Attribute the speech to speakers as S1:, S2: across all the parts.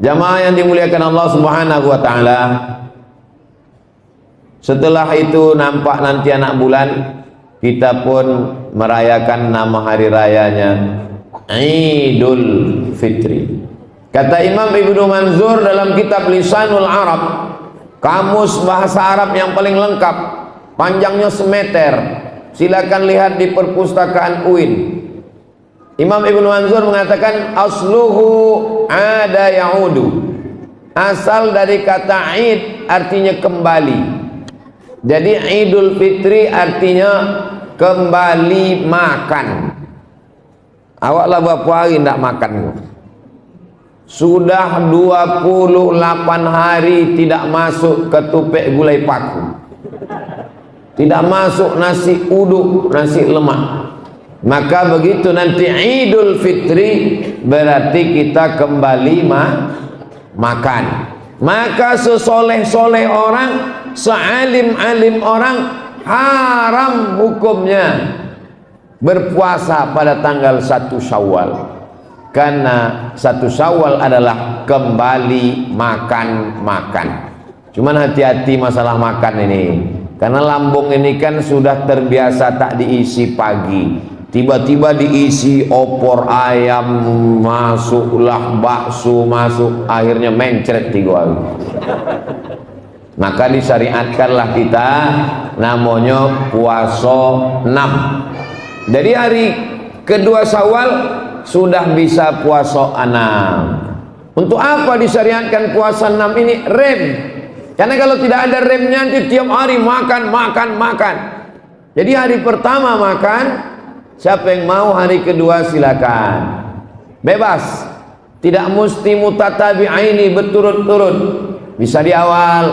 S1: Jamaah yang dimuliakan Allah Subhanahu wa taala, setelah itu nampak nanti anak bulan, kita pun merayakan nama hari rayanya Idul Fitri. Kata Imam Ibnu Manzur dalam kitab Lisanul Arab, kamus bahasa Arab yang paling lengkap, panjangnya semeter, silakan lihat di perpustakaan UIN. Imam Ibnu Manzur mengatakan asluhu ada yaudu, asal dari kata id artinya kembali. Jadi Idul Fitri artinya kembali makan. Awaklah berapa hari tidak makan? Sudah 28 hari tidak masuk ketupek gulai paku, tidak masuk nasi uduk, nasi lemak. Maka begitu nanti Idul Fitri berarti kita kembali makan. Maka sesoleh-soleh orang, sealim-alim orang, haram hukumnya berpuasa pada tanggal 1 Syawal. Karena 1 Syawal adalah kembali makan. Cuman hati-hati masalah makan ini. Karena lambung ini kan sudah terbiasa tak diisi pagi. Tiba-tiba diisi opor ayam, masuklah bakso masuk, akhirnya mencret 3 hari. Maka disyariatkanlah kita namanya puasa 6. Jadi hari kedua Syawal sudah bisa puasa 6. Untuk apa disyariatkan puasa 6 ini? Rem. Karena kalau tidak ada remnya nanti tiap hari makan. Jadi hari pertama makan, siapa yang mau hari kedua silakan, bebas, tidak mesti mutatabi'aini berturut-turut, bisa di awal,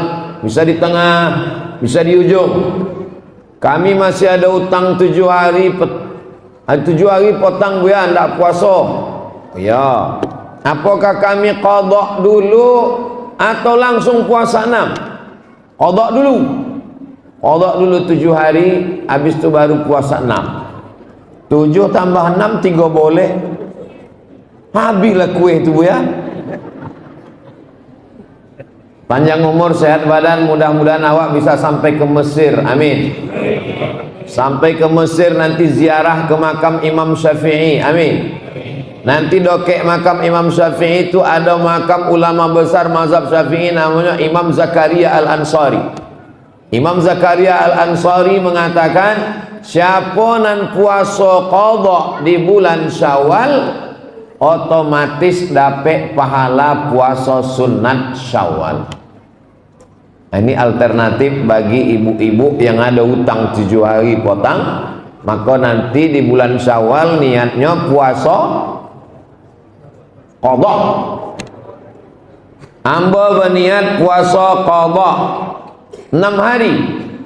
S1: bisa di tengah, bisa di ujung. Kami masih ada utang 7 hari, 7 hari potong buya tidak puasa. Ya, apakah kami qadha dulu atau langsung puasa 6? Qadha dulu 7 hari, habis itu baru puasa 6. 7 tambah 6 3 boleh. Habislah kue itu bu ya. Panjang umur, sehat badan, mudah-mudahan awak bisa sampai ke Mesir. Amin. Sampai ke Mesir nanti ziarah ke makam Imam Syafi'i. Amin. Nanti dokek makam Imam Syafi'i itu ada makam ulama besar mazhab Syafi'i namanya Imam Zakaria Al-Ansari. Imam Zakaria Al-Ansari mengatakan, siapa nan puasa qadha di bulan Syawal otomatis dapat pahala puasa sunat Syawal. Ini alternatif bagi ibu-ibu yang ada hutang 7 hari potong, maka nanti di bulan Syawal niatnya puasa qadha. Amba berniat puasa qadha 6 hari,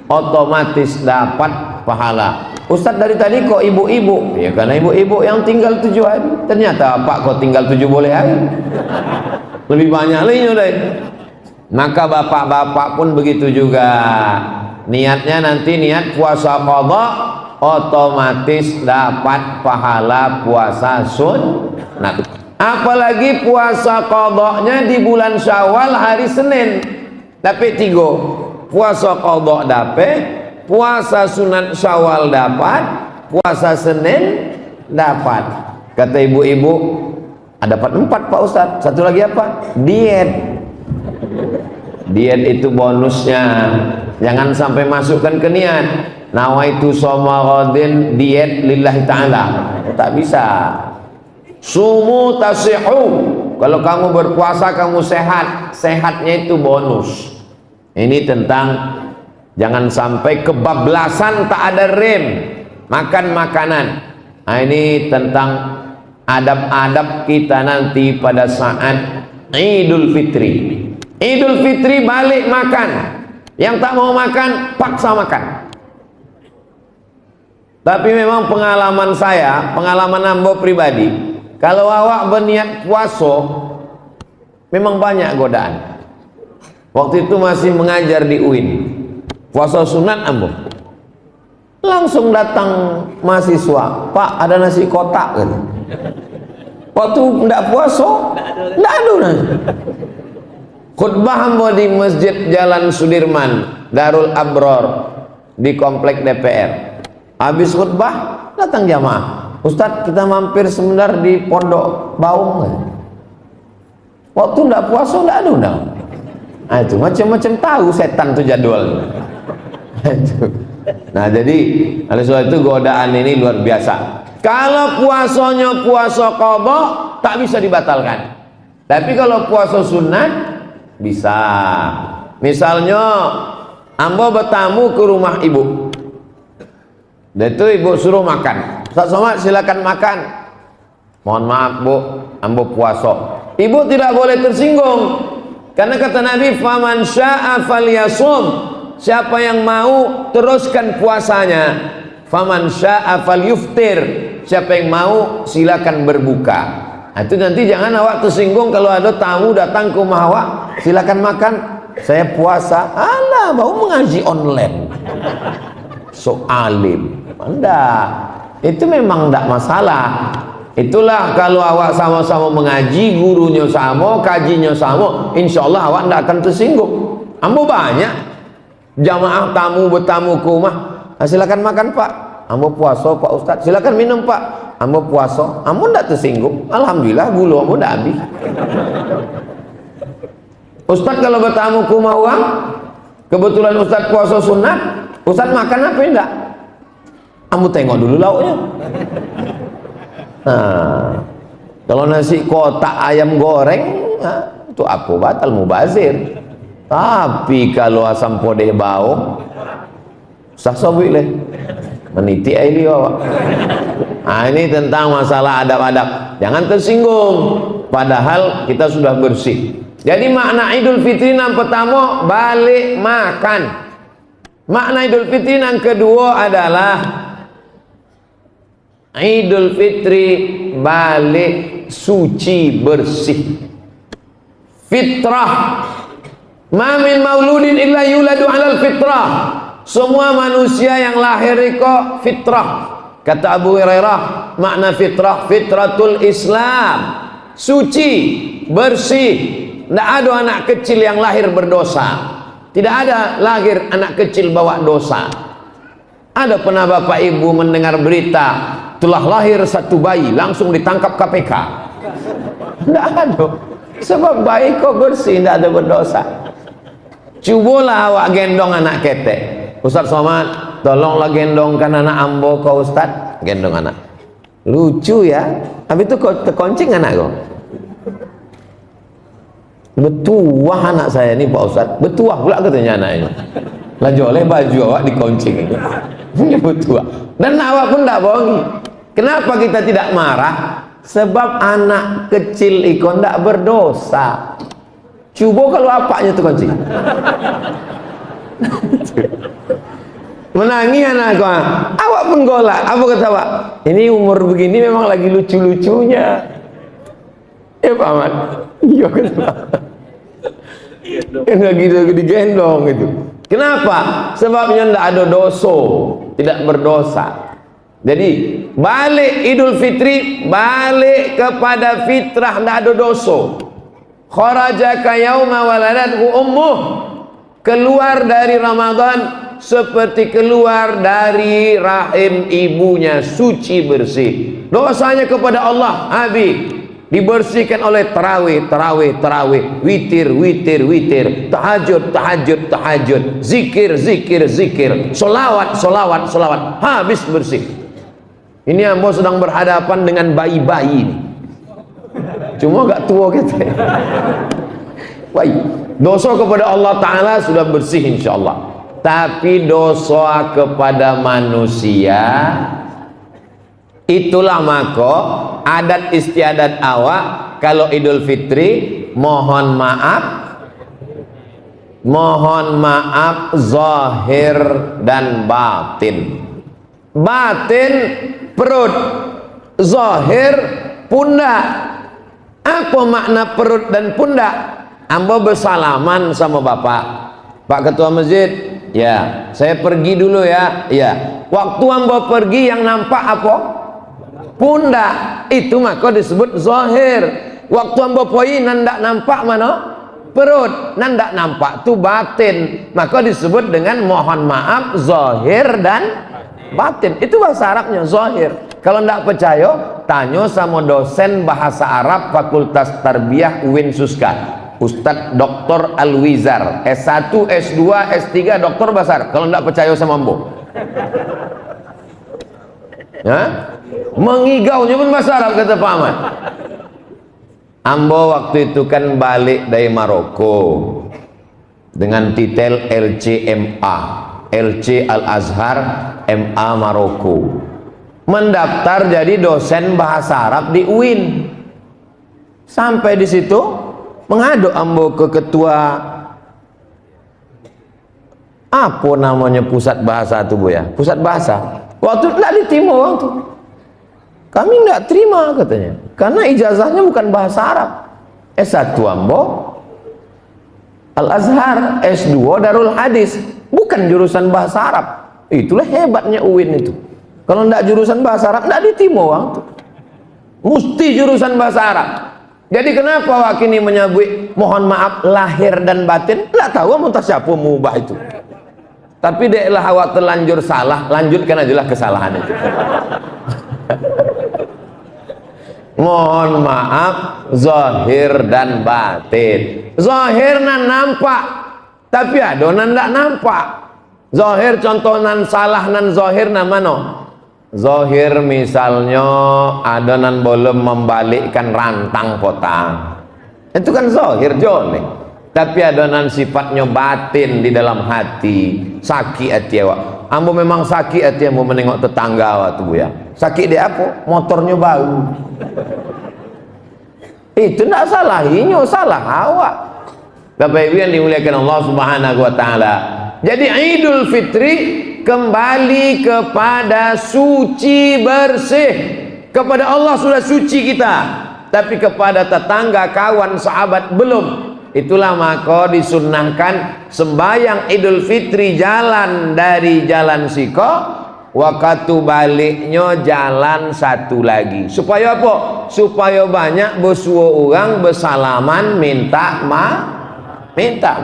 S1: otomatis dapat pahala. Ustaz dari tadi kok ibu-ibu? Ya karena ibu-ibu yang tinggal 7 hari. Ternyata Pak kok tinggal 7 boleh hari. Lebih banyak lagi deh. Maka bapak-bapak pun begitu juga. Niatnya nanti niat puasa qadha, otomatis dapat pahala puasa sunat. Apalagi puasa qadha-nya di bulan Syawal hari Senin. Dapat 3. Puasa qadha dapat, puasa sunat Syawal dapat, puasa Senin dapat. Kata ibu-ibu, dapat 4 Pak Ustaz. Satu lagi apa? Diet. Diet itu bonusnya. Jangan sampai masukkan ke niat nawaitu shoma ghadin diet lillahi ta'ala. Tak bisa. Sumu tasihu. Kalau kamu berpuasa kamu sehat. Sehatnya itu bonus. Ini tentang jangan sampai kebablasan tak ada rem makan makanan. Nah, ini tentang adab-adab kita nanti pada saat Idul Fitri. Idul Fitri balik makan. Yang tak mau makan paksa makan. Tapi memang pengalaman saya, pengalaman ambo pribadi, kalau awak berniat puasa memang banyak godaan. Waktu itu masih mengajar di UIN, puasa sunat ambo. Langsung datang mahasiswa, Pak ada nasi kotak gitu. Waktu tidak puasa, tidak ada nasi. khutbah ambo di Masjid Jalan Sudirman Darul Abror di komplek DPR. Habis khutbah datang jamaah, Ustadz kita mampir sebentar di Pondok Baung. Waktu ndak puasa ndak ada undang. Nah, itu macam-macam tahu setan tuh jadwal. Nah, jadi oleh sebab itu godaan ini luar biasa. Kalau puasanya puasa qadha tak bisa dibatalkan. Tapi kalau puasa sunat bisa. Misalnya ambo bertamu ke rumah ibu. Dan itu ibu suruh makan. Ustaz Somad silakan makan. Mohon maaf bu, ambo puasa. Ibu tidak boleh tersinggung. Karena kata Nabi, faman syaa falyasum. Siapa yang mau teruskan puasanya. Faman syaa falyuftir. Siapa yang mau silakan berbuka. Nah, itu nanti jangan awak tersinggung kalau ada tamu datang ke rumah awak, silakan makan. Saya puasa. Alah, mau mengaji online. So alim. Enggak. Itu memang enggak masalah. Itulah kalau awak sama-sama mengaji, gurunya sama, kajinya sama, insya Allah awak tidak akan tersinggung. Ambo banyak jamaah tamu bertamu ke rumah, silakan makan pak, ambo puasa pak ustaz, silakan minum pak, ambo puasa, ambo tidak tersinggung. Alhamdulillah gula ambo tidak habis. Ustaz kalau bertamu ke rumah orang, kebetulan ustaz puasa sunat, ustaz makan apa enggak? Ambo tengok dulu lauknya. Nah, kalau nasi kotak ayam goreng, nah, itu apa batal mubazir. Tapi kalau asam podeh bau, sah sobik leh, meniti air awak. Nah, ini tentang masalah adab-adab. Jangan tersinggung. Padahal kita sudah bersih. Jadi makna Idul Fitri yang pertama balik makan. Makna Idul Fitri yang kedua adalah Idul Fitri balik suci bersih. Fitrah. Ma min mauludin illa yuladu 'alal fitrah. Semua manusia yang lahir itu fitrah. Kata Abu Hurairah, makna fitrah fitratul Islam. Suci, bersih. Tidak ada anak kecil yang lahir berdosa. Tidak ada lahir anak kecil bawa dosa. Ada pernah bapak ibu mendengar berita telah lahir satu bayi langsung ditangkap KPK? Tidak ada. Sebab bayi kok bersih, tidak ada berdosa. Cubalah awak gendong anak ketek. Ustaz Somad, tolonglah gendongkan anak ambo kau Ustaz. Gendong anak. Lucu ya. Habis itu kok terkoncing anak kau. Betuah anak saya ini Pak Ustaz. Betuah pula katanya anak ini. Laju oleh baju awak dikoncing. Ini betuah. Dan awak pun tidak bohongi. Kenapa kita tidak marah? Sebab anak kecil itu tidak berdosa. Coba kalau apanya itu kunci. Menangis anak gua. Awak pun golak. Apa kata awak? Ini umur begini memang lagi lucu-lucunya. Pak Ahmad. Iya kata. Lagi digendong itu. Kenapa? Sebabnya tidak ada dosa, tidak berdosa. Jadi balik Idul Fitri, balik kepada fitrah, tidak ada dosa. Kharajaka yauma waladathu ummuh, keluar dari Ramadan seperti keluar dari rahim ibunya, suci bersih. Dosanya kepada Allah habis, dibersihkan oleh tarawih, witir, tahajud, zikir, solawat, habis bersih. Ini ambo sedang berhadapan dengan bayi-bayi ini. Cuma gak tua gitu. Baik, dosa kepada Allah Ta'ala sudah bersih insya-Allah. Tapi dosa kepada manusia, itulah maka adat istiadat awak kalau Idul Fitri mohon maaf zahir dan batin. Batin perut, zahir pundak. Apa makna perut dan pundak? Ambo bersalaman sama bapak, Pak Ketua Masjid. Ya, saya pergi dulu ya. Ya, waktu ambo pergi yang nampak apa? Pundak. Itu maka disebut zahir. Waktu ambo poin ndak nampak mana? perut, nan ndak nampak tu batin, maka disebut dengan mohon maaf zahir dan batin. Itu bahasa Arabnya zahir. Kalau ndak percaya, tanya sama dosen bahasa Arab Fakultas Tarbiyah UIN Suska, Ustadz Dr. Alwizar, S1, S2, S3, doktor besar. Kalau ndak percaya sama ambo, ya? Mengigaunya pun bahasa Arab, kata Pak Ahmad. Ambo waktu itu kan balik dari Maroko dengan titel LCMA, LC Al-Azhar, MA Maroko, mendaftar jadi dosen bahasa Arab di UIN. Sampai di situ mengadu ambo ke ketua apa namanya pusat bahasa itu, Bu, ya, pusat bahasa. Waktu tidak diterima waktu kami tidak terima, katanya, karena ijazahnya bukan bahasa Arab. S1 ambo Al-Azhar, S2 Darul Hadis, bukan jurusan bahasa Arab. Itulah hebatnya UIN itu. Kalau tidak jurusan bahasa Arab, tidak diterima waktu. Mesti jurusan bahasa Arab. Jadi kenapa wakini menyebut mohon maaf lahir dan batin? Tidak tahu mau siapa mengubah itu. Tapi deklah awak terlanjur salah, lanjutkan ajalah kesalahan itu. Mohon maaf zahir dan batin. Zahir nan nampak, tapi adonan ndak nampak. Zahir contoh nan salah nan zahir nan mano? Zahir misalnya adonan belum membalikkan rantang potang, itu kan zahir jone. Tapi adonan sifatnya batin di dalam hati, sakit hati awak. Ambo memang sakit hati ambo menengok tetangga awak tu, Bu, ya. Sakit dia apa? Motornya bau. Itu tidak salahinya, salah awak. Bapak Ibu yang dimuliakan Allah Subhanahu wa taala. Jadi Idul Fitri kembali kepada suci bersih. Kepada Allah sudah suci kita, tapi kepada tetangga, kawan, sahabat belum. Itulah maka disunnahkan sembahyang Idul Fitri jalan dari jalan Siko, waktu baliknya jalan satu lagi. Supaya apa? Supaya banyak bersua orang bersalaman minta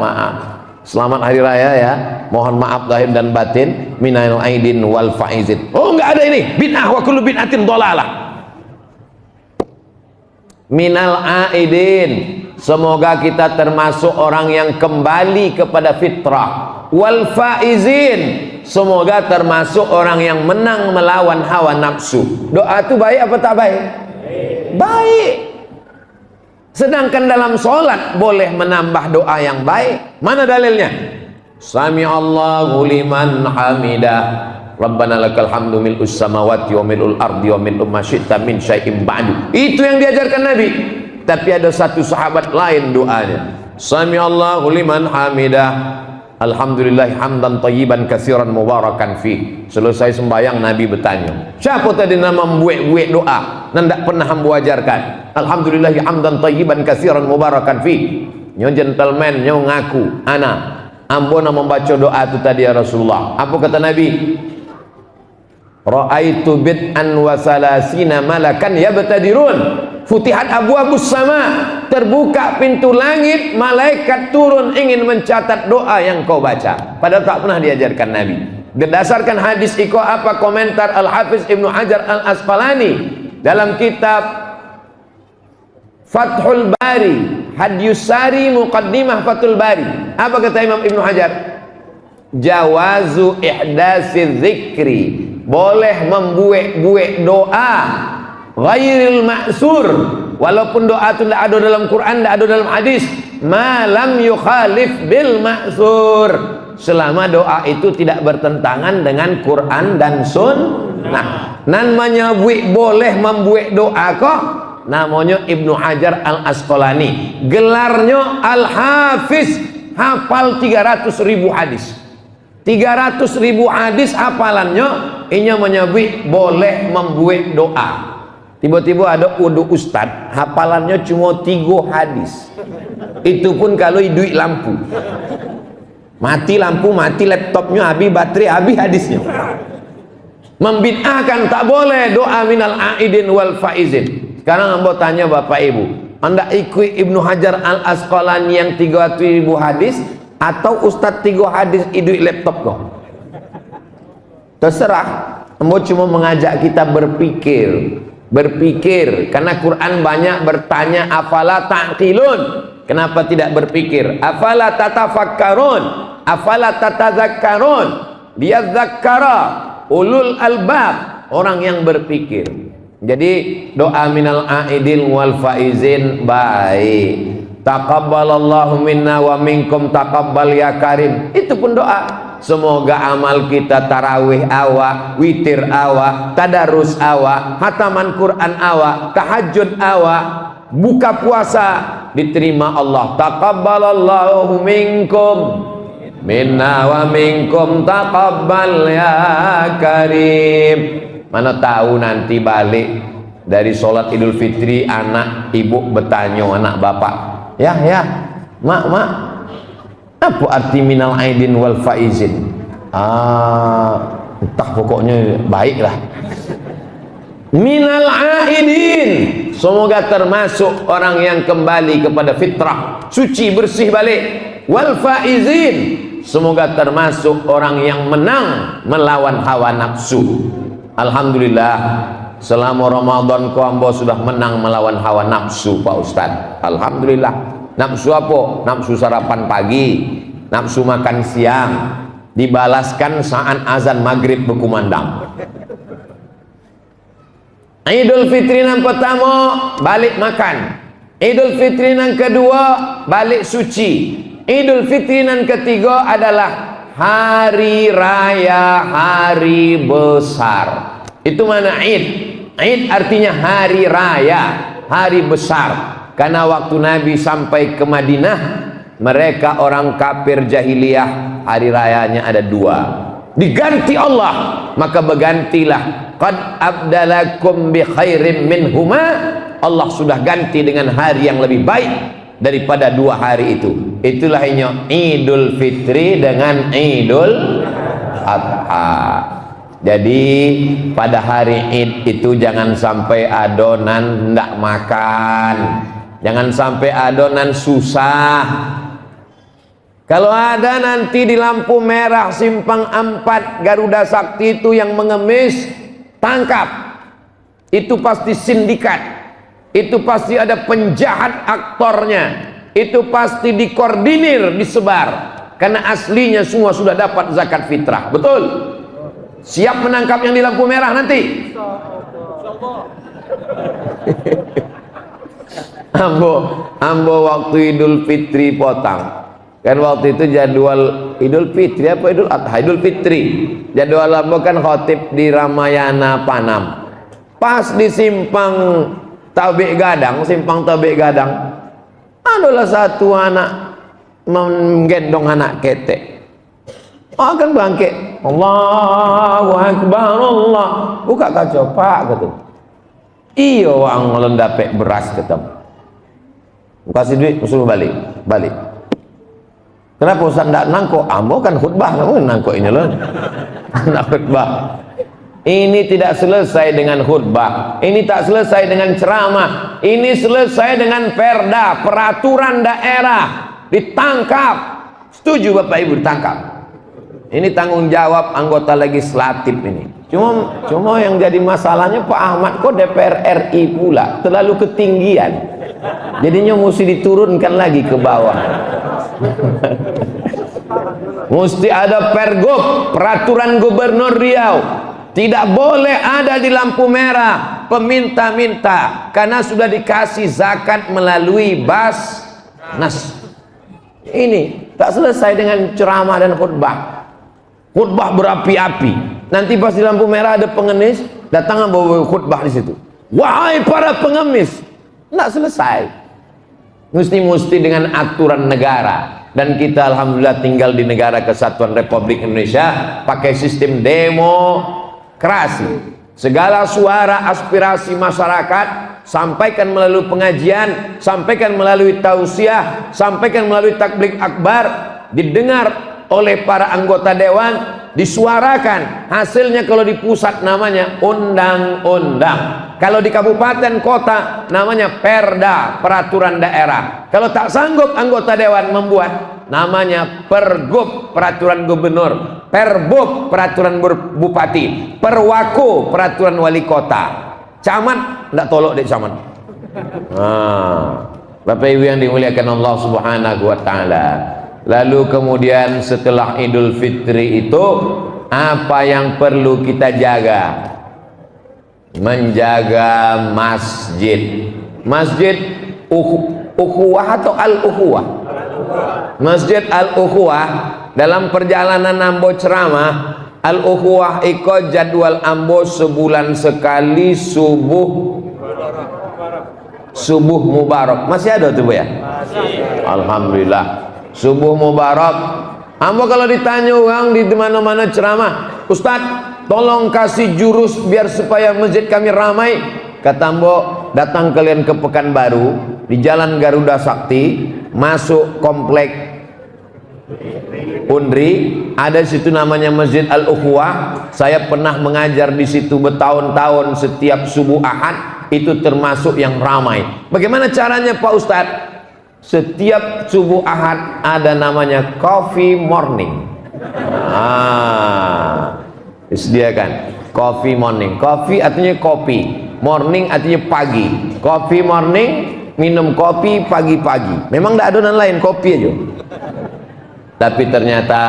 S1: maaf. Selamat hari raya, ya. Mohon maaf lahir dan batin, minal aidin wal faizin. Oh, enggak ada ini. Bid'ah wa kullu bid'atin dhalalah. Minal aidin, semoga kita termasuk orang yang kembali kepada fitrah. Wal faizin, semoga termasuk orang yang menang melawan hawa nafsu. Doa itu baik apa tak baik? Baik. Sedangkan dalam sholat boleh menambah doa yang baik. Mana dalilnya? Sami Allahu liman hamidah, Rabbana lakal hamdu mil'us samawati wa mil'ul ardi wa mil'u ma syi'ta min syai'in ba'du. Itu yang diajarkan Nabi. Tapi ada satu sahabat lain doanya. Sami Allahu liman hamidah, alhamdulillah hamdan tayyiban katsiran mubarakan fi. Selesai sembahyang Nabi bertanya, siapa tadi nama membuat doa dan tidak pernah hambu ajarkan? Alhamdulillah hamdan tayyiban katsiran mubarakan fi. Nyo gentleman nyo ngaku, ambo nak membaca doa itu tadi ya Rasulullah. Apa kata Nabi? Ra'aitu bid'an wa salasina malakan yabtadirun. Futihat abwabus sama, terbuka pintu langit, malaikat turun ingin mencatat doa yang kau baca. Padahal tak pernah diajarkan Nabi. Berdasarkan hadis iko apa komentar Al-Hafiz Ibnu Hajar Al-Asqalani dalam kitab Fathul Bari, Hadyus Sari Muqaddimah Fathul Bari. Apa kata Imam Ibnu Hajar? Jawazu ihdasi dzikri, boleh membuat doa ghairil ma'sur, walaupun doa itu tidak ada dalam Quran, tidak ada dalam hadis, malam yukhalif bil ma'sur, selama doa itu tidak bertentangan dengan Quran dan sunnah. Nan menyebut boleh membuat doa kok namanya Ibnu Hajar Al-Asqalani, gelarnya Al-Hafiz, hafal 300.000 hadis. 300.000 hadis hafalannya, inya menyebut boleh membuat doa. Tiba-tiba ada wudu ustad, hafalannya cuma 3 hadis. Itu pun kalau duit lampu. Mati lampu, mati laptopnya, habis baterai, habis hadisnya. Membid'ahkan tak boleh doa minal aidin wal faizin. Sekarang ambo tanya Bapak Ibu, Anda ikut Ibnu Hajar Al-Asqalani yang 300.000 hadis, atau Ustadz 3 hadis idui laptop kau? Terserah. Ambo cuma mengajak kita berpikir, karena Quran banyak bertanya afala ta'qilun, kenapa tidak berpikir, afala tatafakkarun, afala tatazakkarun, liyadzakkara ulul albab, orang yang berpikir. Jadi doa minal aidin wal faizin baik, taqabbalallahu minna wa minkum taqabbal ya karim, itu pun doa. Semoga amal kita tarawih awak, witir awak, tadarus awak, hataman Quran awak, tahajud awak, buka puasa diterima Allah. Taqabbalallahu minkum minna wa minkum taqabbal ya karim. Mana tahu nanti balik dari sholat Idul Fitri, anak ibu bertanya anak bapak, ya mak, apa arti minal aidin wal faizin? Entah, pokoknya baiklah. Minal aidin, semoga termasuk orang yang kembali kepada fitrah, suci bersih balik. Wal faizin, semoga termasuk orang yang menang melawan hawa nafsu. Alhamdulillah, selama Ramadan Ambo sudah menang melawan hawa nafsu, Pak Ustadz. Alhamdulillah. Nafsu apa? Nafsu sarapan pagi, nafsu makan siang, dibalaskan saat azan maghrib berkumandang. Idul Fitri yang pertama balik makan, Idul Fitri yang kedua balik suci, Idul Fitri yang ketiga adalah hari raya, hari besar. Itu mana Id? Id artinya hari raya, hari besar. Karena waktu Nabi sampai ke Madinah, mereka orang kafir jahiliyah, hari rayanya ada 2. Diganti Allah, maka bergantilah. Qad abdalakum bi khairim minhuma, Allah sudah ganti dengan hari yang lebih baik daripada 2 hari itu. Itulah Idul Fitri dengan Idul Adha. Jadi pada hari Id itu jangan sampai adonan ndak makan, jangan sampai adonan susah. Kalau ada nanti di lampu merah simpang 4 Garuda Sakti itu yang mengemis, tangkap. Itu pasti sindikat, itu pasti ada penjahat aktornya, itu pasti dikoordinir, disebar, karena aslinya semua sudah dapat zakat fitrah. Betul? Siap menangkap yang di lampu merah nanti? Ambo waktu Idul Fitri potang, kan waktu itu jadwal Idul Fitri apa Idul Adha? Idul Fitri. Jadwal ambo kan khotib di Ramayana Panam. Pas di simpang Tabik Gadang, adalah satu anak menggendong anak ketek. Akan bangkit, Allahu Akbar, Allah. Buka kaca, Pak, kata. Iya, wang lendapek beras, kata. Kasih duit, suruh balik. Kenapa Ustaz tidak nangkok? Ambo kan khutbah, kamu nangkok ini loh. Nak khutbah. Ini tidak selesai dengan khutbah, ini tak selesai dengan ceramah, ini selesai dengan perda, peraturan daerah. Ditangkap. Setuju Bapak Ibu ditangkap? Ini tanggung jawab anggota legislatif ini. Cuma yang jadi masalahnya Pak Ahmad kok DPR RI pula, terlalu ketinggian. Jadinya mesti diturunkan lagi ke bawah. Mesti ada pergub, peraturan gubernur Riau. Tidak boleh ada di lampu merah peminta-minta, karena sudah dikasih zakat melalui Basnas. Ini tak selesai dengan ceramah dan khutbah. Khutbah berapi-api. Nanti pas di lampu merah ada pengemis, datang bawa khutbah di situ. Wahai para pengemis, tidak selesai. Mesti dengan aturan negara. Dan kita alhamdulillah tinggal di negara kesatuan Republik Indonesia pakai sistem demokrasi. Segala suara aspirasi masyarakat sampaikan melalui pengajian, sampaikan melalui tausiah, sampaikan melalui takbir akbar, didengar oleh para anggota dewan, disuarakan. Hasilnya kalau di pusat namanya undang-undang, kalau di kabupaten kota namanya perda, peraturan daerah. Kalau tak sanggup anggota dewan membuat, namanya pergub, peraturan gubernur, perbub, peraturan bupati, perwako, peraturan wali kota, camat ndak tolok dek camat. Bapak Ibu yang dimuliakan Allah Subhanahu wa taala. Lalu kemudian setelah Idul Fitri itu apa yang perlu kita jaga? Menjaga masjid. Masjid ukhuwah atau al-ukhuwah? Masjid al-ukhuwah. Dalam perjalanan ambo ceramah, al-ukhuwah iko jadwal ambo sebulan sekali subuh mubarak. Masih ada tuh Bu ya? Masih. Alhamdulillah. Subuh mubarak. Ambo kalau ditanya orang di mana-mana ceramah, Ustadz tolong kasih jurus biar supaya masjid kami ramai. Kata ambo, datang kalian ke Pekanbaru, di Jalan Garuda Sakti, masuk komplek Undri, ada situ namanya Masjid Al-Ukhuwah. Saya pernah mengajar di situ bertahun-tahun setiap subuh Ahad, itu termasuk yang ramai. Bagaimana caranya Pak Ustadz? Setiap subuh Ahad ada namanya coffee morning. Disediakan coffee morning. Coffee artinya kopi, morning artinya pagi. Coffee morning, minum kopi pagi-pagi. Memang tidak adonan lain, kopi aja. Tapi ternyata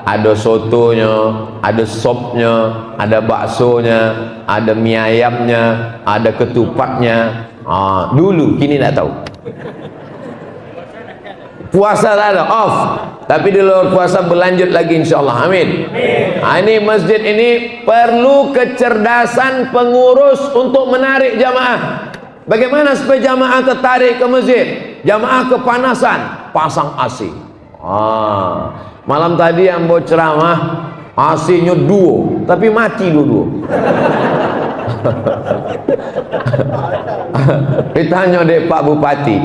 S1: ada sotonya, ada sopnya, ada baksonya, ada mie ayamnya, ada ketupatnya. Dulu, kini tidak tahu. Puasa tak ada, off. Tapi di luar puasa berlanjut lagi insyaallah. Amin. Ini masjid ini perlu kecerdasan pengurus untuk menarik jamaah. Bagaimana supaya jamaah tertarik ke masjid? Jamaah kepanasan, pasang AC. Malam tadi yang mau ceramah, AC-nya duo, tapi mati dua-dua. Ditanya deh Pak Bupati.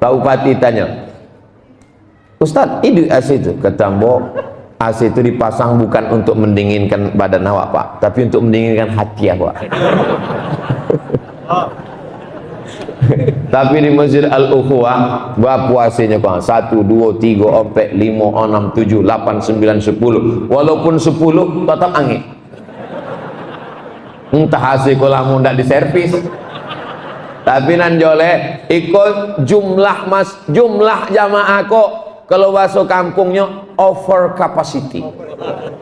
S1: Pak Bupati tanya, Ustadz, ini AC itu? Kata Mbok, AC itu dipasang bukan untuk mendinginkan badan awak Pak, tapi untuk mendinginkan hati awak. Tapi di Masjid Al-Ukhuwah berapa AC-nya Pak? 1, 2, 3, 4, 5, 6, 7, 8, 9, 10. Walaupun 10 tetap angin. Entah AC kalau tidak diservis. Tapi nan jole ikut jumlah jamaah kok. Kalau bahasa kampungnya over capacity.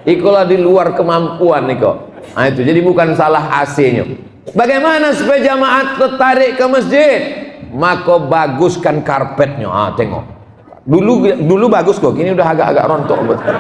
S1: Ikulah di luar kemampuan niko. Itu jadi bukan salah AC-nya. Bagaimana supaya jamaah tertarik ke masjid? Maka baguskan karpetnya. Tengok. Dulu bagus kok, kini udah agak-agak rontok betul.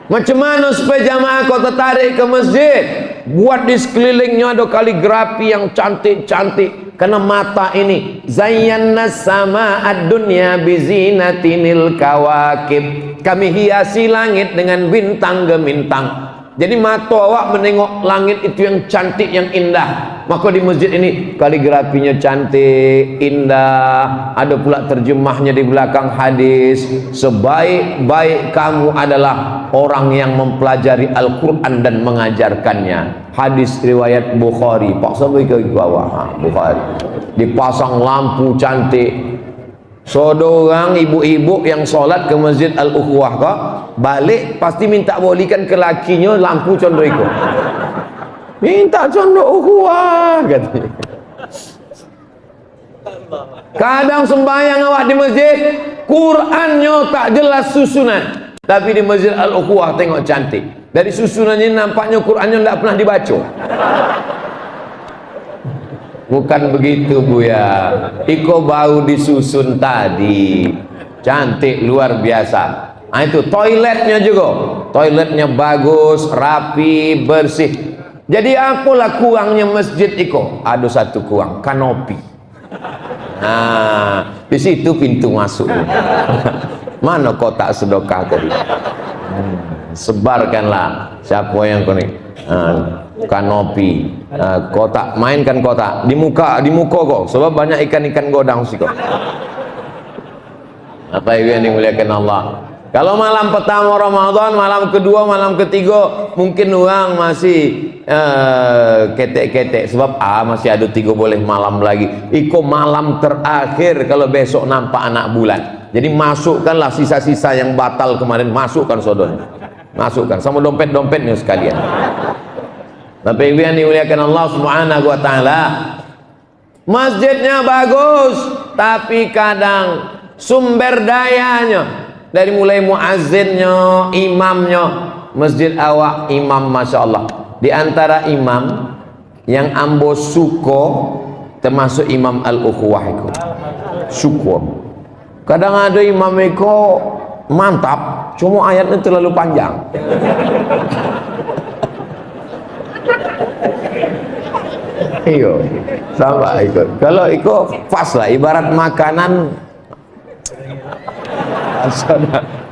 S1: Macam mana supaya jamaah kau tertarik ke masjid? Buat di sekelilingnya ada kaligrafi yang cantik-cantik. Karena mata ini zayyana sama ad-dunya bizinatinil kawakib. Kami hiasi langit dengan bintang gemintang. Jadi mata awak menengok langit itu yang cantik, yang indah. Maka di masjid ini kaligrafinya cantik, indah. Ada pula terjemahnya di belakang hadis. Sebaik-baik kamu adalah orang yang mempelajari Al-Quran dan mengajarkannya. Hadis riwayat Bukhari. Pak sampai ke bawah. Bukhari. Dipasang lampu cantik. Seorang ibu-ibu yang sholat ke Masjid Al-Ukhuwah kok balik pasti minta bolikan ke lakinya lampu condro itu. Minta condro ukhuwah katanya. Kadang sembahyang awak di masjid, Qurannya tak jelas susunan. Tapi di Masjid Al-Ukhuwah tengok cantik. Dari susunannya nampaknya Qurannya tidak pernah dibaca. Bukan begitu Bu ya. Iko bau disusun tadi. Cantik luar biasa. Itu toiletnya juga. Toiletnya bagus, rapi, bersih. Jadi apalah kurangnya masjid Iko? Ada satu kurang, kanopi. Di situ pintu masuk. Mana kotak sedekah tadi? Sebarkanlah. Siapa yang kuning? Kanopi, kotak, mainkan kotak di muka kok, sebab banyak ikan-ikan godang sih kok. Apa yang dimuliakan Allah. Kalau malam pertama Ramadan, malam kedua, malam ketiga mungkin orang masih ketek-ketek sebab masih ada 3 boleh malam lagi. Iko malam terakhir kalau besok nampak anak bulan. Jadi masukkanlah sisa-sisa yang batal kemarin, masukkan saudara. Masukkan sama dompet-dompetnya sekalian. Bapak Ibu yang dimuliakan Allah Subhanahu wa taala. Masjidnya bagus, tapi kadang sumber dayanya dari mulai muazzinnya, imamnya, masjid awak imam masya Allah. Di antara imam yang ambo suko termasuk imam al-ukhuwah itu. Syukur. Kadang ada imam itu mantap, cuma ayatnya terlalu panjang. Iyo, sama ikut. Kalau ikut pas lah, ibarat makanan.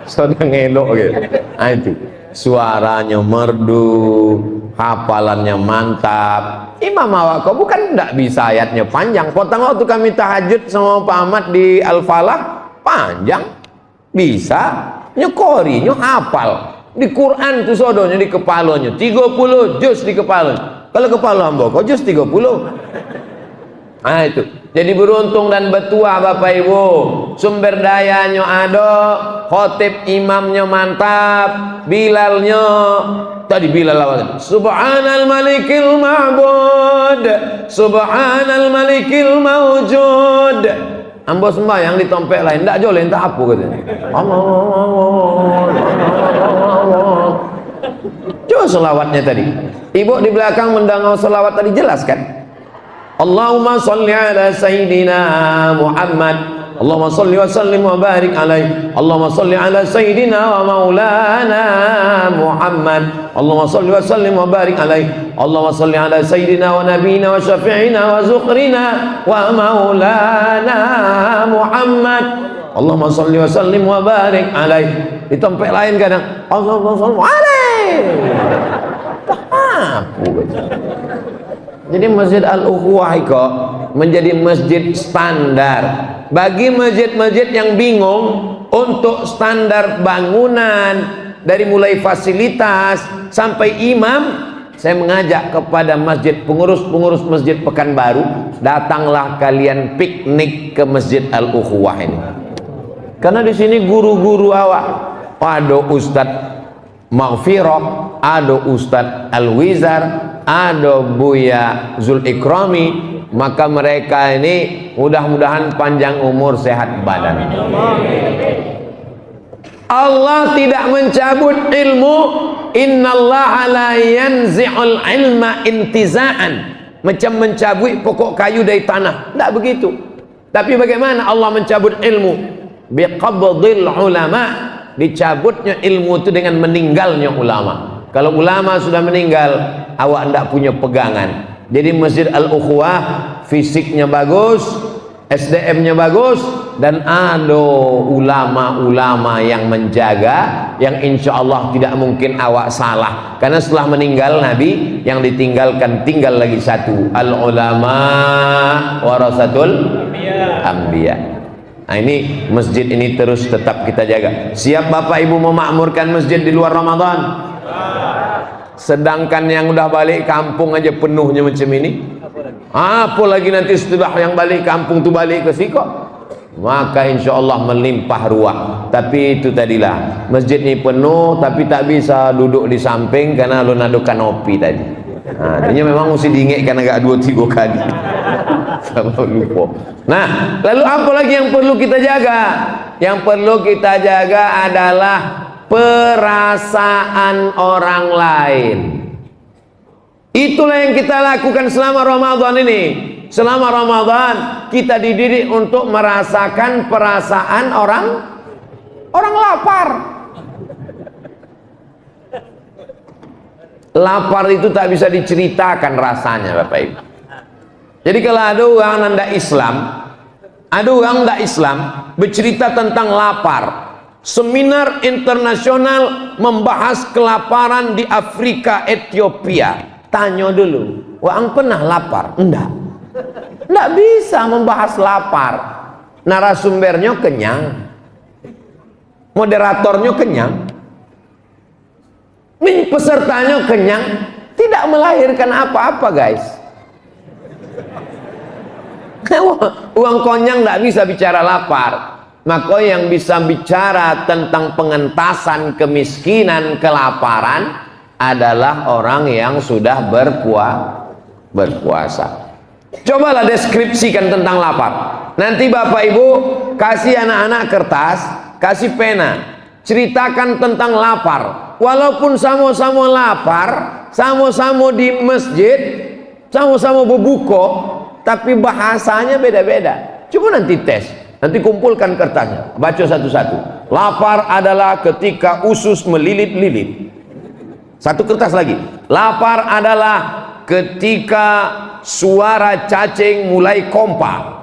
S1: Sudah ngelok gitu. Itu suaranya merdu, hafalannya mantap. Imam awak kau bukan tidak bisa ayatnya panjang. Potong waktu kami tahajud sama Pak Ahmad di Al-Falah panjang, bisa nyekori, hafal. Di Quran tuh sodonya di kepalanya 30 juz di kepalanya. Kalau kepala hamba kau juz 30. Nah itu. Jadi beruntung dan betua Bapak Ibu, sumber dayanya ada, khotib imamnya mantap, Bilalnya tadi Bilal awal. Subhanal malikil ma'bud, Subhanal malikil mawjud. Ambo sembahyang di tompek lain, ndak joleh entah apa katanya. Allah. Coba selawatnya tadi. Ibu di belakang mendengar selawat tadi jelas kan? Allahumma salli ala Sayyidina Muhammad, Allahumma salli wa sallim wa barik alaih, Allahumma salli ala Sayyidina wa maulana Muhammad, Allahumma salli wa sallim wa barik alaih, Allahumma salli ala Sayyidina wa nabina wa syafi'ina wa zukrina wa maulana Muhammad, Allahumma salli wa sallim wa barik alaih. Di tempat lain kadang Allahumma salli alaih. Jadi Masjid Al-Ukhuwah kok menjadi masjid standar bagi masjid-masjid yang bingung untuk standar bangunan dari mulai fasilitas sampai imam. Saya mengajak kepada masjid, pengurus-pengurus Masjid Pekanbaru, datanglah kalian piknik ke Masjid Al-Ukhuwah ini. Karena di sini guru-guru awak, ada Ustadz Maghfirah, ada Ustadz Al-Wizar, ada Buya Zul Ikrami. Maka mereka ini mudah-mudahan panjang umur, sehat badan. Allah tidak mencabut ilmu. Innallaha la yanzi'ul ilma intiza'an, macam mencabut pokok kayu dari tanah. Tidak begitu. Tapi bagaimana Allah mencabut ilmu? Biqabdil ulama, dicabutnya ilmu itu dengan meninggalnya ulama. Kalau ulama sudah meninggal, awak tidak punya pegangan. Jadi Masjid Al-Ukhuwah fisiknya bagus, SDM-nya bagus, dan ada ulama-ulama yang menjaga, yang insya Allah tidak mungkin awak salah. Karena setelah meninggal Nabi, yang ditinggalkan tinggal lagi satu, al-ulama warasatul anbiya. Nah ini masjid ini terus tetap kita jaga. Siap Bapak Ibu memakmurkan masjid di luar Ramadan? Sedangkan yang udah balik kampung aja penuhnya macam ini, apalagi nanti setelah yang balik kampung tu balik ke siko, maka insya Allah melimpah ruah. Tapi itu tadilah, masjid ini penuh tapi tak bisa duduk di samping karena lu ada kanopi tadi. Nah, dia memang mesti diingatkan agak 2-3 kali. Sama lupa. Nah, lalu apa lagi yang perlu kita jaga? Yang perlu kita jaga adalah perasaan orang lain. Itulah yang kita lakukan selama Ramadan ini. Selama Ramadan kita dididik untuk merasakan perasaan orang lapar. Lapar itu tak bisa diceritakan rasanya Bapak Ibu. Jadi kalau ada orang nanda Islam, ada orang ndak Islam bercerita tentang lapar. Seminar internasional membahas kelaparan di Afrika, Ethiopia. Tanya dulu, wang pernah lapar? Enggak. Enggak bisa membahas lapar. Narasumbernya kenyang. moderatornya kenyang, pesertanya kenyang, tidak melahirkan apa-apa guys. Uang konyang tidak bisa bicara lapar. Maka yang bisa bicara tentang pengentasan kemiskinan, kelaparan adalah orang yang sudah berpuasa. Cobalah deskripsikan tentang lapar. Nanti Bapak Ibu kasih anak-anak kertas, kasih pena, ceritakan tentang lapar. Walaupun sama-sama lapar, sama-sama di masjid, sama-sama berbuka, tapi bahasanya beda-beda. Coba nanti tes, nanti kumpulkan kertasnya, baca satu-satu. Lapar adalah ketika usus melilit-lilit. Satu kertas lagi. Lapar adalah ketika suara cacing mulai kompak.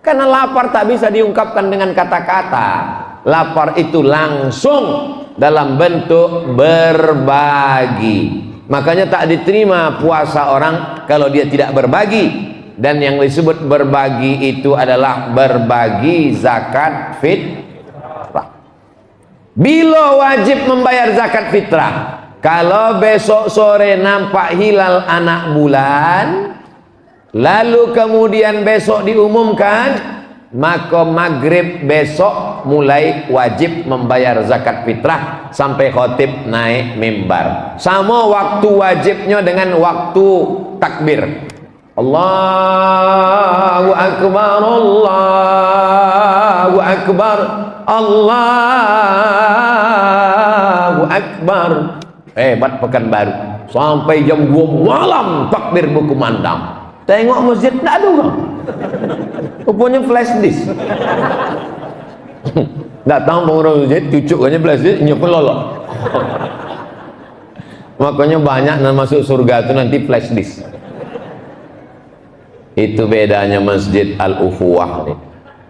S1: Karena lapar tak bisa diungkapkan dengan kata-kata. Lapar itu langsung dalam bentuk berbagi. Makanya tak diterima puasa orang kalau dia tidak berbagi. Dan yang disebut berbagi itu adalah berbagi zakat fitrah. Bila wajib membayar zakat fitrah? Kalau besok sore nampak hilal anak bulan, lalu kemudian besok diumumkan, maka maghrib besok mulai wajib membayar zakat fitrah sampai khotib naik mimbar. Sama waktu wajibnya dengan waktu takbir. Allahu Akbar, Allahu Akbar, Allahu Akbar. Hebat Pekanbaru. Sampai jam 2 malam takbir berkumandang. Tengok masjid tak ada orang. Rupanya flash disk. Datang penguruh masjid, cucuknya flash disk, nyopel lolok. Makanya banyak yang masuk surga itu nanti flash disk. Itu bedanya Masjid Al-Ukhuwah nih.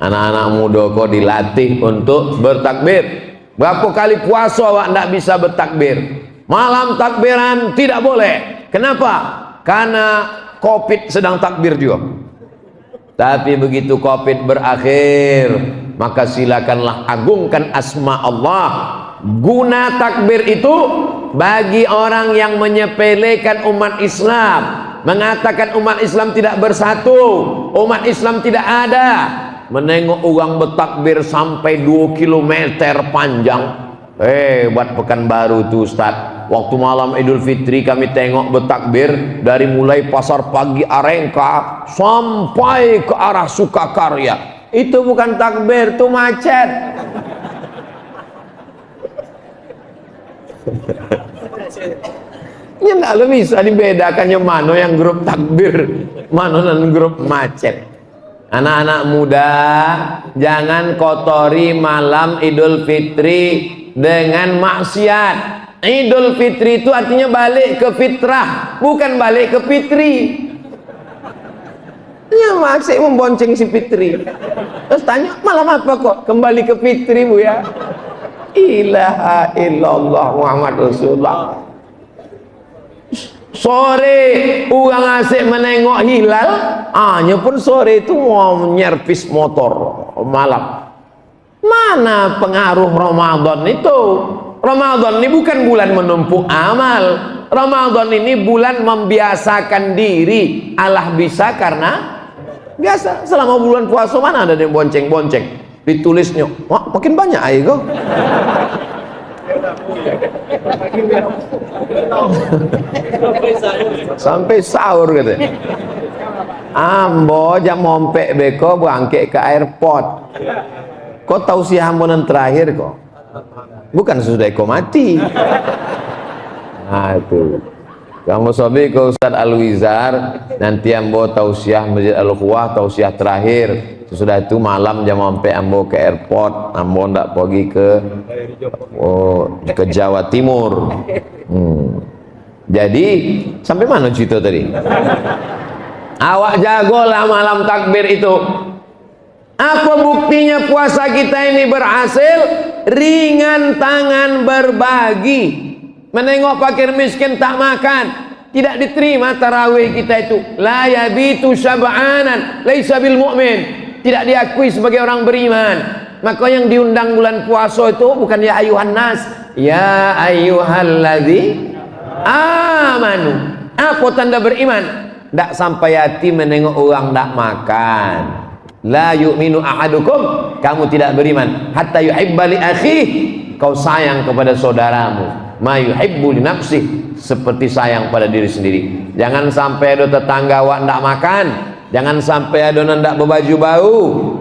S1: Anak-anak muda kok dilatih untuk bertakbir. Berapa kali puasa awak tidak bisa bertakbir? Malam takbiran tidak boleh. Kenapa? Karena Covid sedang takbir juga. Tapi begitu Covid berakhir, maka silakanlah agungkan asma Allah. Guna takbir itu bagi orang yang menyepelekan umat Islam, mengatakan umat Islam tidak bersatu, umat Islam tidak ada. Menengok orang bertakbir sampai 2 kilometer panjang. Buat Pekanbaru tuh Ustaz. Waktu malam Idul Fitri kami tengok bertakbir dari mulai pasar pagi Arengka sampai ke arah Sukakarya. Itu bukan takbir, itu macet. Ya tidak bisa dibedakannya mana yang grup takbir, mana yang grup macet. Anak-anak muda, jangan kotori malam Idul Fitri dengan maksiat. Idul Fitri itu artinya balik ke fitrah, bukan balik ke fitri. Ya masih membonceng si fitri. Terus tanya, malam apa kok kembali ke fitri bu ya? Ilaha illallah Muhammad Rasulullah. Sore orang asik menengok hilal, hanya pun sore itu mau nyervis motor malam. Mana pengaruh Ramadan itu? Ramadan ini bukan bulan menumpuk amal. Ramadan ini bulan membiasakan diri. Allah bisa karena biasa. Selama bulan puasa mana ada yang bonceng-bonceng? Ditulisnya, wah makin banyak aja kok. Sampai sahur gitu. Ambo jam mompek beko bangkit ke airport. Kau tahu si hambunan terakhir kok? Bukan sudah eko mati. Nah itu. Kamu sobi ke Ustaz Al-Wizar, nanti ambo tausiah Masjid Al-Ukhuwah, tausiah terakhir. Sudah itu malam jam sampai ambo ke airport, ambo ndak pergi ke Jawa Timur. Jadi sampai mana cerita tadi? Awak jagolah malam takbir itu. Apa buktinya puasa kita ini berhasil? Ringan tangan berbagi. Menengok fakir miskin tak makan, tidak diterima tarawih kita itu. La yabitu syab'anan laisa bil mu'min. Tidak diakui sebagai orang beriman. Maka yang diundang bulan puasa itu bukan ya ayuhan nas, ya ayyuhalladzi amanu. Apa tanda beriman? Tak sampai hati menengok orang tak makan. La yu'minu ahadukum, kamu tidak beriman hatta yuhibba li akhihi, kau sayang kepada saudaramu ma yuhibbu li nafsihi, seperti sayang pada diri sendiri. Jangan sampai ada tetangga awak ndak makan, jangan sampai adonan ndak berbaju bau,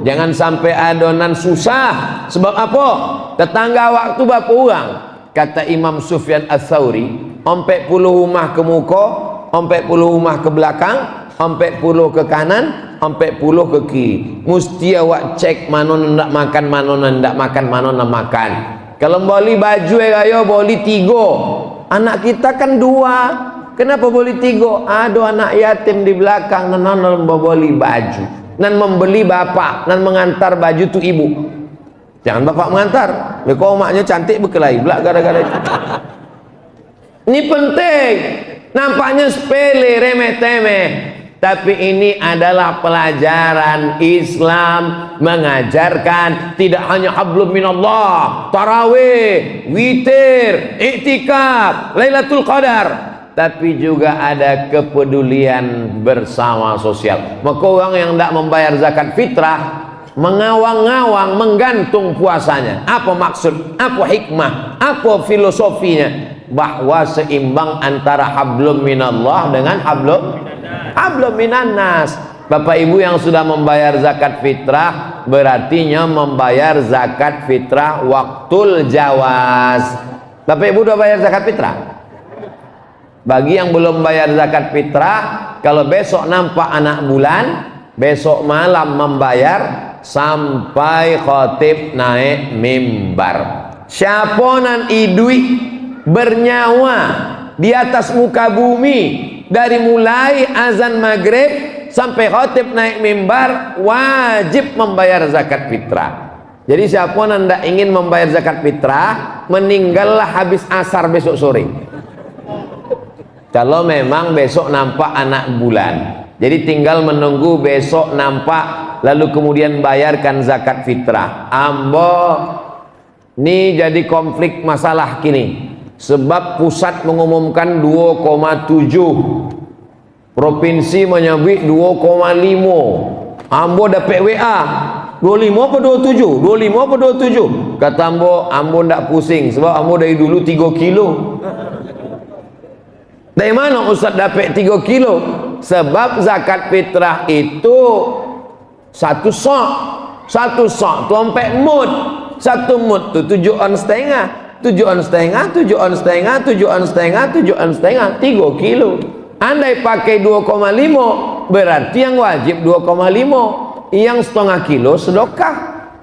S1: jangan sampai adonan susah. Sebab apa? Tetangga awak tu berapa orang? Kata Imam Sufyan Ats-Tsauri, 40 rumah ke muka, 40 rumah ke belakang, 40 ke kanan, 40 ke kiri. Mesti awak cek mana nak makan, mana nak makan, mana nak makan. Kalau beli baju raya boleh 3. Anak kita kan 2. Kenapa boleh 3? Ada anak yatim di belakang nan membeli baju, nan membeli bapak, nan mengantar baju tu ibu. Jangan bapak mengantar. Kalau maknya cantik berkelahi pula gara-gara itu. Ini penting. Nampaknya sepele, remeh-temeh, tapi ini adalah pelajaran Islam mengajarkan tidak hanya hablum minallah, tarawih, witir, iktikaf, Lailatul Qadar, tapi juga ada kepedulian bersama sosial. Maka orang yang tidak membayar zakat fitrah mengawang-awang, menggantung puasanya. Apa maksud? Apa hikmah? Apa filosofinya? Bahwa seimbang antara hablum minallah dengan hablum minannas. Bapak ibu yang sudah membayar zakat fitrah berartinya membayar zakat fitrah waktul jawaz. Bapak ibu sudah bayar zakat fitrah? Bagi yang belum bayar zakat fitrah, kalau besok nampak anak bulan, besok malam membayar sampai khatib naik mimbar. Siapa nan idui bernyawa di atas muka bumi dari mulai azan maghrib sampai khatib naik mimbar wajib membayar zakat fitrah. Jadi siapa yang tidak ingin membayar zakat fitrah, meninggallah habis asar besok sore. Kalau memang besok nampak anak bulan, jadi tinggal menunggu besok nampak lalu kemudian bayarkan zakat fitrah. Ambo ini jadi konflik masalah kini. Sebab pusat mengumumkan 2,7, provinsi menyebut 2,5. Ambo dapat WA 25 apa 27? 25 apa 27? Kata Ambo ndak pusing sebab Ambo dari dulu 3 kilo. Dari mana Ustaz dapat 3 kilo? Sebab zakat fitrah itu 1 sok. 1 sok tu 4 mud. 1 mud tu 7 on setengah. 7 on setengah, 7 on setengah, 7 on setengah, 7 on setengah, 3 kilo. Andai pakai 2,5 berarti yang wajib 2,5, yang setengah kilo sedekah.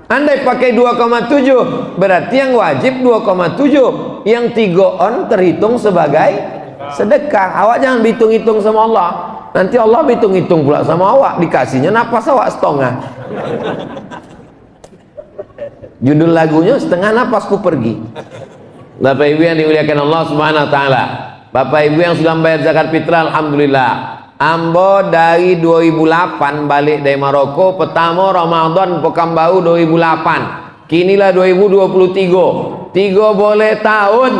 S1: Andai pakai 2,7 berarti yang wajib 2,7, yang 3 on terhitung sebagai sedekah. Awak jangan hitung-hitung sama Allah, nanti Allah hitung-hitung pula sama awak, dikasihnya napas awak setengah. Judul lagunya setengah napasku pergi. Bapak ibu yang dimuliakan Allah subhanahu wa ta'ala, bapak ibu yang sudah membayar zakat fitrah, alhamdulillah. Ambo dari 2008 balik dari Maroko, pertama Ramadan Pekanbaru 2008, kinilah 2023. 3 boleh tahun,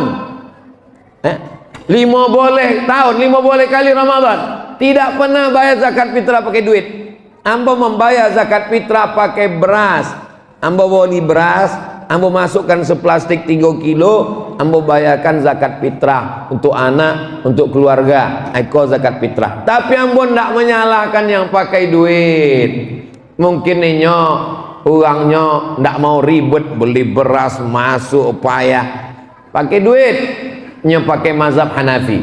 S1: 5 boleh tahun, 5 boleh kali Ramadan. Tidak pernah bayar zakat fitrah pakai duit. Ambo membayar zakat fitrah pakai beras. Ambo beli beras, ambo masukkan seplastik 3 kilo, ambo bayarkan zakat fitrah untuk anak, untuk keluarga, eko zakat fitrah. Tapi ambo tidak menyalahkan yang pakai duit. Mungkin inyo orangnya tidak mau ribet beli beras masuk payah pakai duit, nyo pakai mazhab Hanafi.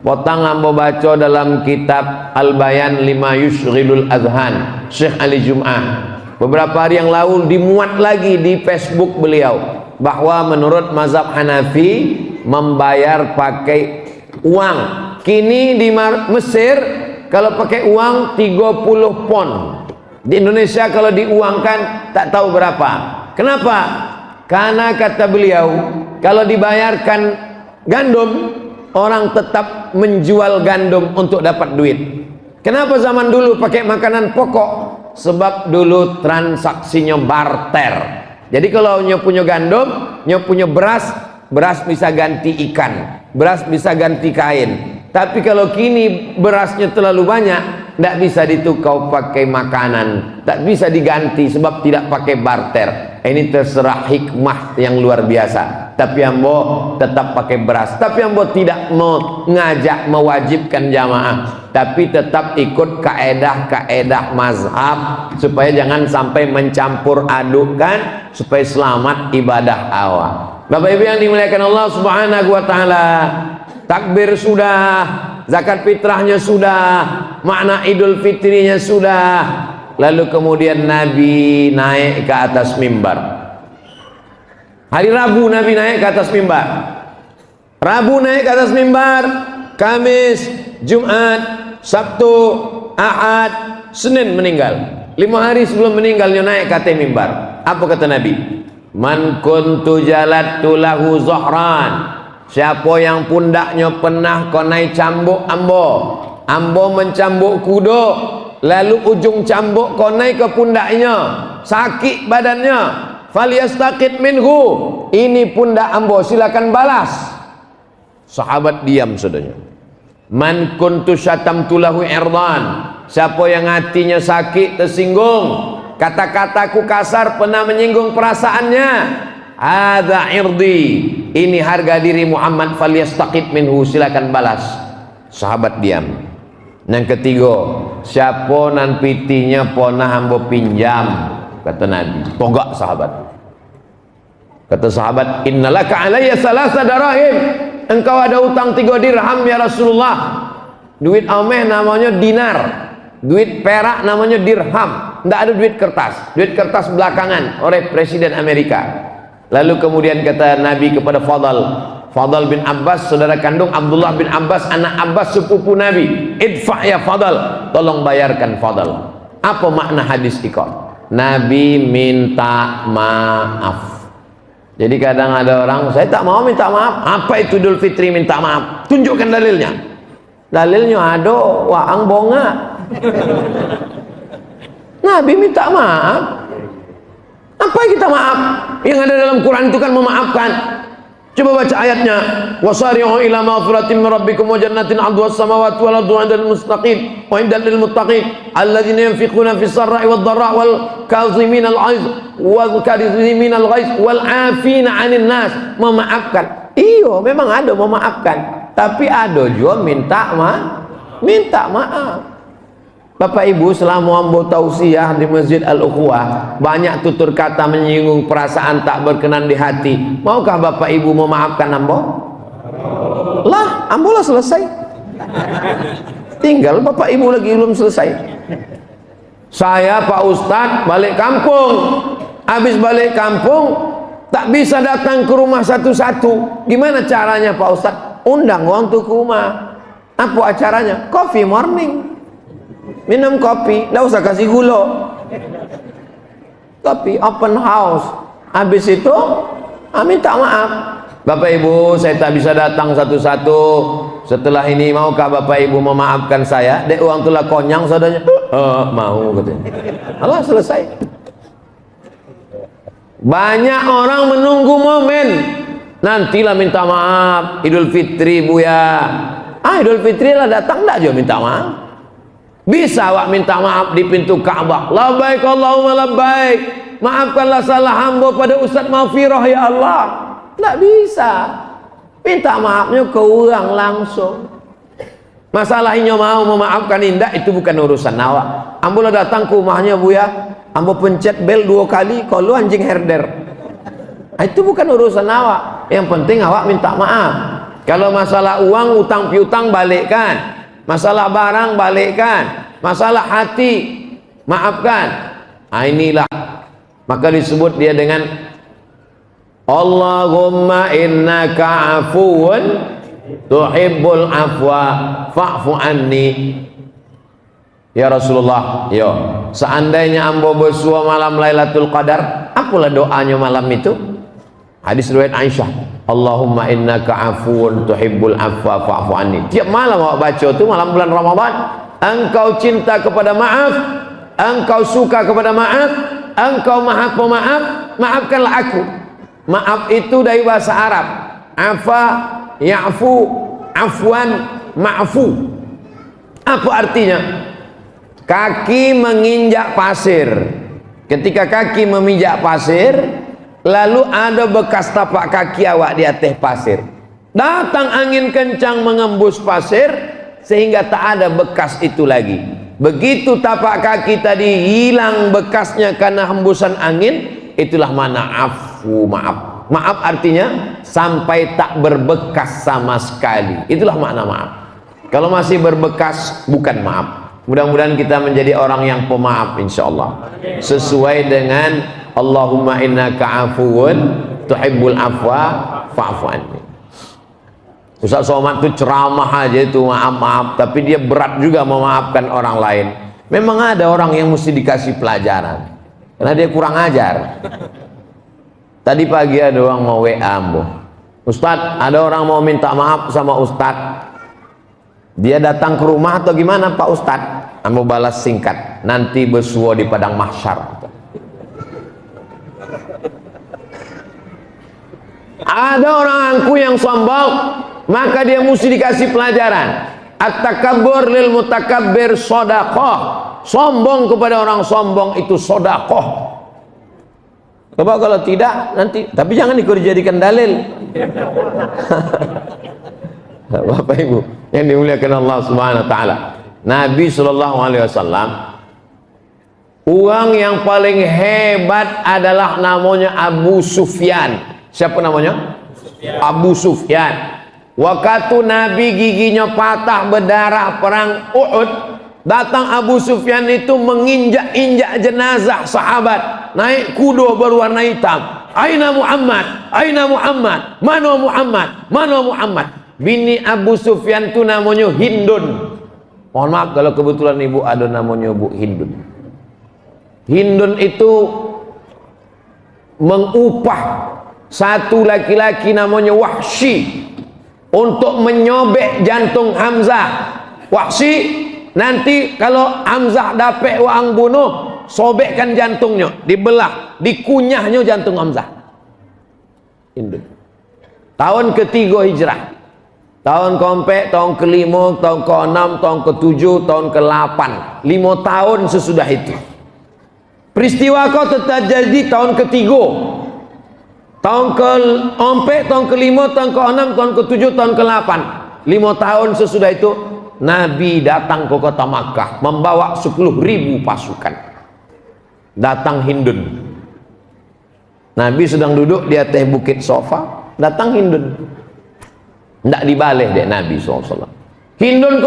S1: Potang ambo baca dalam kitab Al-Bayan lima yushghilul adhan Syekh Ali Jum'ah. Beberapa hari yang lalu dimuat lagi di Facebook beliau bahwa menurut mazhab Hanafi membayar pakai uang. Kini di Mesir kalau pakai uang 30 pon. Di Indonesia kalau diuangkan tak tahu berapa. Kenapa? Karena kata beliau kalau dibayarkan gandum, orang tetap menjual gandum untuk dapat duit. Kenapa zaman dulu pakai makanan pokok? Sebab dulu transaksinya barter. Jadi kalau nyo punya gandum, nyo punya beras, beras bisa ganti ikan, beras bisa ganti kain. Tapi kalau kini berasnya terlalu banyak, tidak bisa ditukar pakai makanan, tak bisa diganti sebab tidak pakai barter. Ini terserah hikmah yang luar biasa. Tapi ambo tetap pakai beras. Tapi ambo tidak mengajak mewajibkan jamaah, tapi tetap ikut kaedah-kaedah mazhab supaya jangan sampai mencampur adukkan, supaya selamat ibadah awal. Bapak Ibu yang dimuliakan Allah Subhanahu wa taala, takbir sudah, zakat fitrahnya sudah, makna Idul Fitrinya sudah. Lalu kemudian Nabi naik ke atas mimbar. Hari Rabu Nabi naik ke atas mimbar. Rabu naik ke atas mimbar, Kamis, Jumat, Sabtu, Ahad, Senin meninggal. 5 hari sebelum meninggalnya naik ke atas mimbar. Apa kata Nabi? Man kuntu jalattu lahu zuhran. Siapa yang pundaknya pernah konai cambuk ambo, ambo mencambuk kudo, lalu ujung cambuk konai ke pundaknya, sakit badannya, falyastaqit minhu, ini pundak ambo, silakan balas. Sahabat diam saudara. Man kuntu syatamtu lahu irdan. Siapa yang hatinya sakit, tersinggung, kata-kataku kasar, pernah menyinggung perasaannya, ada irdi, ini harga diri Muhammad, falyastaqit minhu, silakan balas. Sahabat diam. Yang ketiga, siapa nan pitinya pernah ambo pinjam, kata Nabi, togak sahabat. Kata sahabat, innalaka alayya salasa darahim, engkau ada utang 3 dirham ya Rasulullah. Duit ameh namanya dinar, duit perak namanya dirham, tidak ada duit kertas. Duit kertas belakangan oleh Presiden Amerika. Lalu kemudian kata Nabi kepada Fadal bin Abbas, saudara kandung Abdullah bin Abbas, anak Abbas sepupu Nabi, idfa ya Fadal, tolong bayarkan Fadal. Apa makna hadis iqam? Nabi minta maaf. Jadi kadang ada orang, saya tak mau minta maaf. Apa itu Idul Fitri minta maaf? Tunjukkan dalilnya. Dalilnya ada, waang bonga. Nabi minta maaf. Apa yang kita maaf? Yang ada dalam Quran itu kan memaafkan. Coba baca ayatnya. Wasari'u ila maghfiratin min rabbikum wa jannatin 'arduhas samawati wal ardu 'indal mustaqim wa 'indal lil muttaqin alladzina yunfiquna fis sarra'i wad dharra'i wal kazimin al 'aiz wal kazimin al ghaiz wal 'afina 'anil nas. Memaafkan. Iya, memang ada memaafkan, tapi ada juga minta maaf. Bapak Ibu, selama ambo tausiah di Masjid Al-Ukhuwah, banyak tutur kata menyinggung perasaan tak berkenan di hati. Maukah Bapak Ibu memaafkan ambo? Lah, ambo lah selesai. Tinggal Bapak Ibu lagi belum selesai. Saya Pak Ustadz balik kampung. Habis balik kampung, tak bisa datang ke rumah satu-satu. Gimana caranya Pak Ustadz? Undang orang tuh ke rumah. Apa acaranya? Coffee morning. Minum kopi, tidak usah kasih gula. Kopi, open house. Habis itu, minta maaf. Bapak Ibu, saya tak bisa datang satu-satu. Setelah ini, maukah Bapak Ibu memaafkan saya? Dek uang telah konyang saudaranya. Mau katanya. Allah selesai. Banyak orang menunggu momen. Nantilah minta maaf. Idul Fitri Buya. Idul Fitri lah datang, tidak juga minta maaf. Bisa awak minta maaf di pintu Ka'bah. Labbaik Allahumma labbaik. Maafkanlah salah hamba pada Ustaz Maghfirah ya Allah. Tidak bisa. Minta maafnya ke orang langsung. Masalahnya mau memaafkan indah itu bukan urusan awak. Ambo lah datang ke rumahnya Buya. Ambo pencet bel 2 kali, kalau anjing herder. Itu bukan urusan awak. Yang penting awak minta maaf. Kalau masalah uang, utang piutang balikkan. Masalah barang balikkan, masalah hati maafkan. Inilah maka disebut dia dengan Allahumma innaka afuwun tuhibbul afwa fa'fu anni. Ya Rasulullah, yo, seandainya ambo bersua malam Lailatul Qadar, apalah doanya malam itu? Hadis riwayat Aisyah, Allahumma innaka afuwun tuhibbul afwa fa'fu anni. Tiap malam awak baca itu malam bulan Ramadan, engkau cinta kepada maaf, engkau suka kepada maaf, engkau maha pemaaf, maafkanlah aku. Maaf itu dari bahasa Arab, afa, ya'fu, afwan, ma'fu. Apa artinya? Kaki menginjak pasir. Ketika kaki memijak pasir, lalu ada bekas tapak kaki awak di atas pasir. Datang angin kencang mengembus pasir sehingga tak ada bekas itu lagi. Begitu tapak kaki tadi hilang bekasnya karena hembusan angin, itulah mana afu, maaf. Maaf artinya sampai tak berbekas sama sekali. Itulah makna maaf. Kalau masih berbekas bukan maaf. Mudah-mudahan kita menjadi orang yang pemaaf insyaallah. Sesuai dengan Allahumma innaka afuwun tuhibbul afwa fa'fu anni. Ustaz Somad itu ceramah aja itu maaf-maaf, tapi dia berat juga memaafkan orang lain. Memang ada orang yang mesti dikasih pelajaran karena dia kurang ajar. Tadi pagi ada orang mau WA, Ustaz, ada orang mau minta maaf sama Ustaz. Dia datang ke rumah atau gimana Pak Ustaz? Ambo balas singkat, nanti bersuah di padang mahsyar. Ada orang angku yang sombong, maka dia mesti dikasih pelajaran. At-takabbur lil mutakabbir shadaqah. Sombong kepada orang sombong itu shadaqah. Coba kalau tidak nanti, tapi jangan dijadikan dalil. Bapak Ibu yang dimuliakan Allah Subhanahu wa taala. Nabi sallallahu alaihi wasallam, orang yang paling hebat adalah namanya Abu Sufyan. Siapa namanya? Abu Sufyan. Waktu Nabi giginya patah berdarah perang Uhud, datang Abu Sufyan itu menginjak-injak jenazah sahabat, naik kuda berwarna hitam. Aina Muhammad? Aina Muhammad? Mana Muhammad? Mana Muhammad? Bini Abu Sufyan itu namanya Hindun. Mohon maaf kalau kebetulan ibu ada namanya Bu Hindun. Hindun itu mengupah satu laki-laki namanya Wahsy untuk menyobek jantung Hamzah. Wahsy, nanti kalau Hamzah dapat wang bunuh, sobekkan jantungnya, dibelah, dikunyahnya jantung Hamzah. Hindun. Tahun ketiga hijrah. Tahun keempat, tahun kelima, tahun keenam, tahun ketujuh, tahun ke-8. 5 tahun sesudah itu. Peristiwa kau terjadi tahun ketiga. Tahun ke-4, tahun kelima, tahun ke-6, tahun ke-7, tahun ke-8. 5 tahun sesudah itu Nabi datang ke kota Makkah membawa 10.000 pasukan. Datang Hindun. Nabi sedang duduk di atas bukit sofa, datang Hindun. Tidak dibalik dek Nabi SAW. Hindun